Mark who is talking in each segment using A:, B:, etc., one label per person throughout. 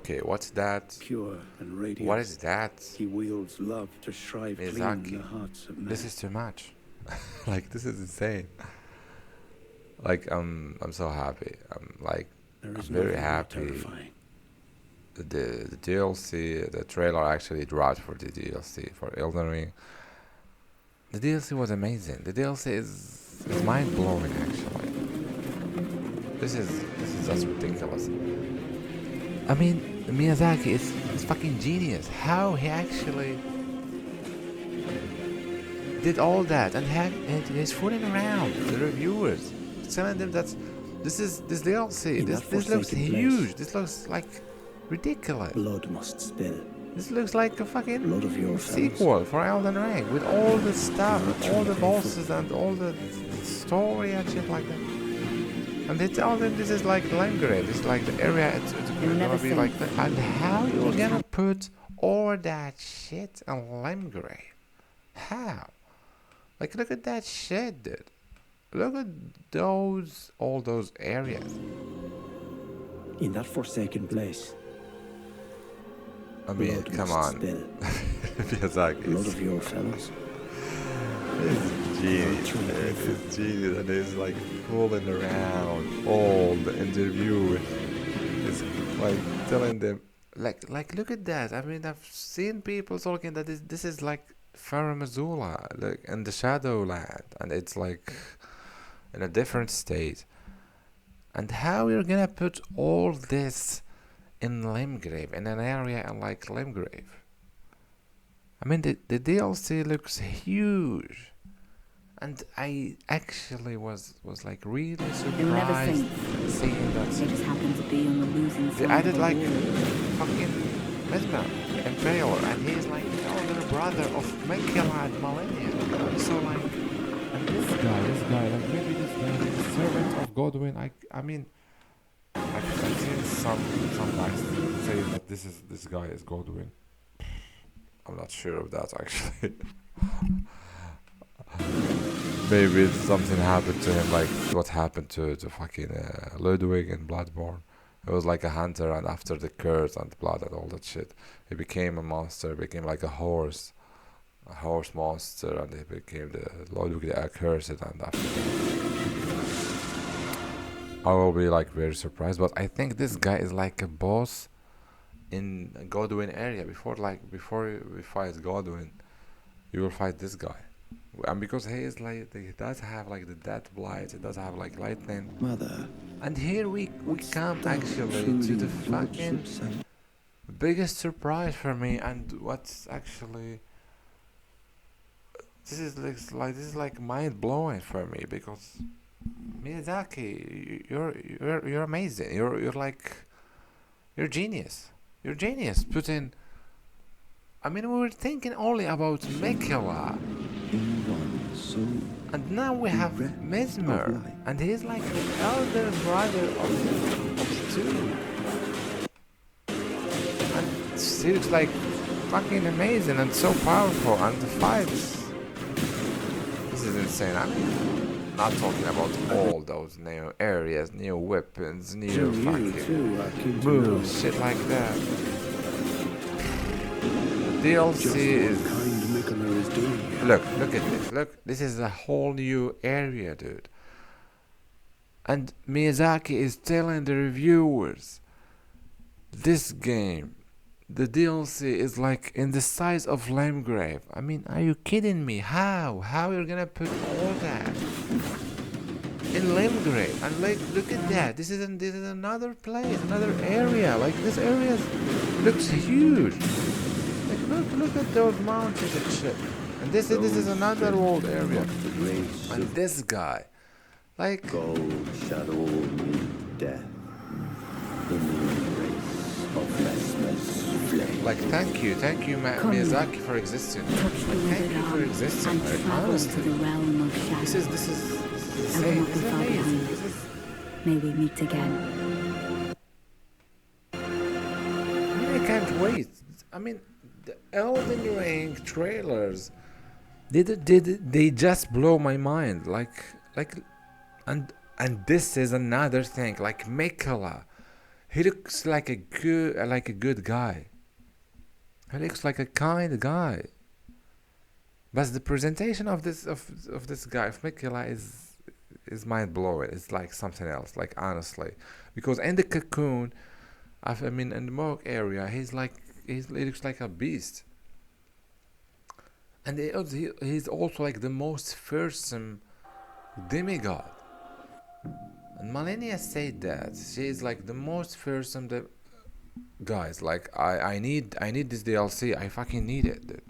A: okay, what's that?
B: pure and radiant.
A: What is that?
B: He wields love to shrive clean in
A: Miyazaki,
B: the hearts of men.
A: this is too much. Like, this is insane. Like, I'm so happy.
B: There is
A: I'm very
B: nothing more
A: happy.
B: terrifying.
A: The DLC, the trailer actually dropped for the DLC for Elden Ring. The DLC was amazing. The DLC is mind blowing actually. This is just ridiculous. I mean, Miyazaki is fucking genius. How he actually did all that and he's fooling around the reviewers, telling them that this DLC.
B: In
A: This
B: that
A: this looks
B: forsaken
A: huge.
B: place.
A: This looks like ridiculous.
B: Blood must spill.
A: This looks like a fucking
B: Blood of your
A: sequel for Elden Ring with all the stuff,
B: Not
A: all the
B: painful.
A: bosses and all the story and shit like that. And they tell them this is like Limgrave. This is like the area. It's
C: You'll
A: gonna
C: never
A: be
C: think
A: like that. And how you're
C: what's
A: gonna put all that shit on Limgrave? How? Like, look at that shit, dude. Look at all those areas.
B: In that forsaken place.
A: I mean,
B: Blood
A: come
B: must
A: on.
B: spill.
A: Miyazaki
B: Blood
A: is
B: of your fellows.
A: genius. It's genius, and he's like fooling around. All the interview is like telling them, like look at that. I mean, I've seen people talking that this is like Faramazula, like in the Shadowland, and it's like in a different state. And how you're gonna put all this in Limgrave, in an area like Limgrave? I mean, the DLC looks huge, and I actually was like really
C: They will never
A: surprised
C: think
A: seeing
C: they
A: that
C: just happen to be on the losing
A: they
C: side.
A: added
C: of a
A: like
C: war.
A: fucking Mesmer, Impaler, and he's like the older brother of Mekela and Malenia. So like, and this guy, like maybe this guy is the servant of Godwin. I mean, I've seen some guys say that this guy is Godwin. I'm not sure of that actually. Maybe something happened to him, like what happened to fucking Ludwig in Bloodborne. He was like a hunter, and after the curse and blood and all that shit, he became a monster, became like a horse monster, and he became the Ludwig the accursed. And after I will be like very surprised, but I think this guy is like a boss in Godwin area. Before we fight Godwin, you will fight this guy, and because he is like he does have like the death blight, he does have like lightning,
B: Mother.
A: and here we come actually to the fucking biggest surprise for me, and what's actually this is like mind blowing for me, because Miyazaki, you're amazing. You're genius. You're genius. Put in. I mean, we were thinking only about Mekela, and now we have Mesmer, and he's like the elder brother of two. And he looks like fucking amazing and so powerful, and the fights. This is insane. I mean, not talking about all those new areas, new weapons, new fucking moves, shit like that. The DLC is... Look at this. Look, this is a whole new area, dude. And Miyazaki is telling the reviewers, this game, the DLC is like in the size of Limgrave. I mean, are you kidding me? How? How you're gonna put all that in Limgrave? And like, look at that. This is another place, another area. Like, this area looks huge. Like, look at those mountains and shit. And this is another old area. And this guy, like,
B: Gold shadow meet death in the embrace of Vesper's flame.
A: like, thank you, Miyazaki, for existing. Like, thank you for existing. Like, honestly,
C: to the realm of shadow.
A: this is insane.
C: I will not
A: This
C: be
A: is
C: far
A: amazing.
C: behind.
A: This is,
C: May we meet again.
A: I mean, I can't wait. I mean, the Elden Ring trailers, they just blow my mind. Like, and this is another thing. Like Mekela, He looks like a good guy. He looks like a kind guy. But the presentation of this guy of Mikela is mind blowing. It's like something else. Like honestly, because in the cocoon, I mean in the Mohawk area, he looks like a beast. And he's also like the most fearsome demigod. And Malenia said that she's like the most fearsome. Guys, like I need this DLC. I fucking need it, dude.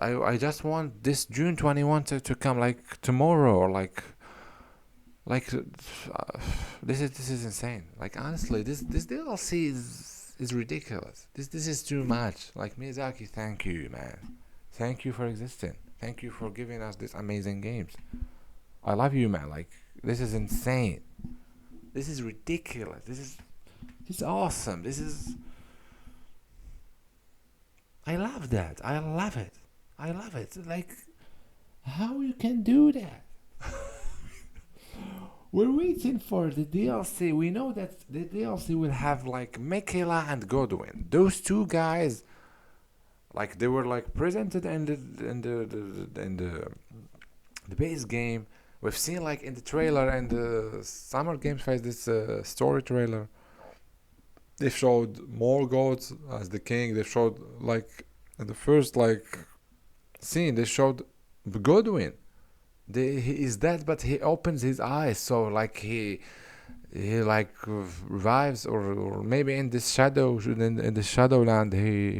A: I just want this June 21 to come like tomorrow or like this is insane. Like honestly, this DLC is ridiculous. This is too much. Like Miyazaki, thank you, man. Thank you for existing. Thank you for giving us these amazing games. I love you, man. Like this is insane. This is ridiculous. This is awesome. I love that. I love it. I love it. Like, how you can do that? We're waiting for the DLC. We know that the DLC will have like Mikela and Godwin. Those two guys, like they were like presented in the base game. We've seen like in the trailer and the Summer Games Fest this story trailer. They showed Morgoth as the king. They showed like in the first like scene. They showed Godwin. He is dead, but he opens his eyes. So like he like revives, or maybe in this shadow in the Shadowland he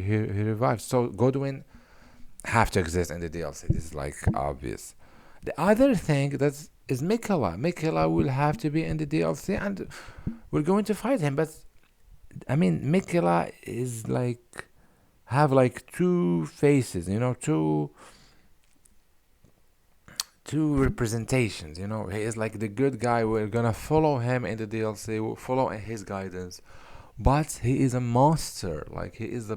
A: revives. So Godwin have to exist in the DLC. This is like obvious. The other thing that is Mikela. Mikela will have to be in the DLC, and we're going to fight him. But I mean, Mikela is like have like two faces, you know, two representations, you know. He is like the good guy. We're gonna follow him in the DLC. We'll follow in his guidance, but he is a monster. Like he is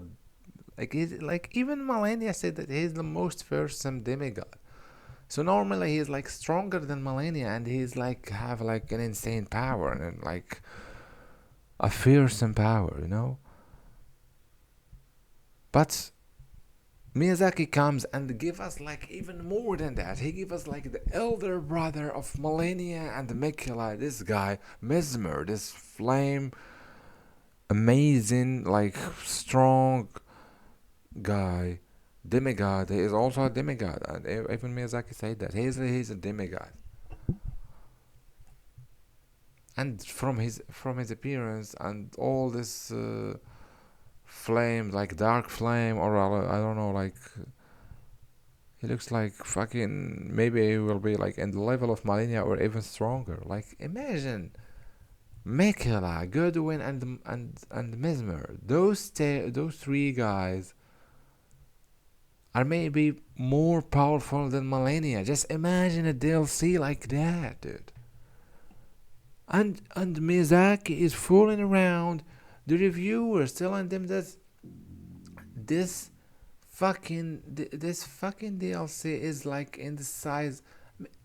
A: like even Malenia said that he is the most fearsome demigod. So normally he's like stronger than Malenia, and he's like have like an insane power and like a fearsome power, you know. But Miyazaki comes and give us like even more than that. He give us like the elder brother of Malenia and Mikela, this guy Mesmer, this flame, amazing, like strong guy, demigod. He is also a demigod, and even Miyazaki said that he's a demigod. And from his appearance and all this flame, like dark flame, or I don't know, like he looks like fucking, maybe he will be like in the level of Malenia or even stronger. Like imagine Mikela, Godwin, and Mesmer. Those three guys are maybe more powerful than Malenia. Just imagine a DLC like that, dude. And Miyazaki is fooling around the reviewers, telling them that this fucking DLC is like in the size.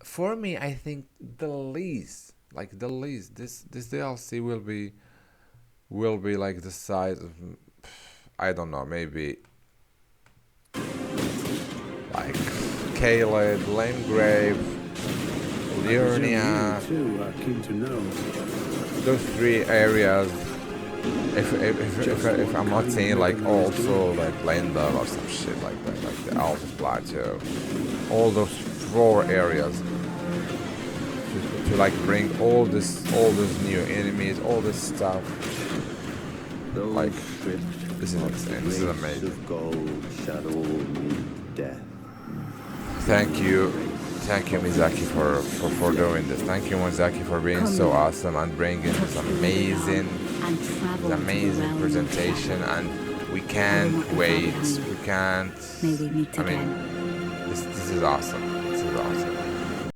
A: For me, I think the least. This DLC will be like the size of, I don't know, maybe like Caled, Limgrave, Liurnia, those three areas. If I'm not saying like also like Lenda or some shit like that, like the Alpha Plateau, all those 4 areas to like bring all those new enemies, all this stuff. Like this is insane. This is amazing. Thank you Miyazaki for doing this. Thank you Miyazaki for being so awesome and bringing this amazing presentation, and we can't wait. We can't.
C: May we meet again.
A: This is awesome. This is awesome.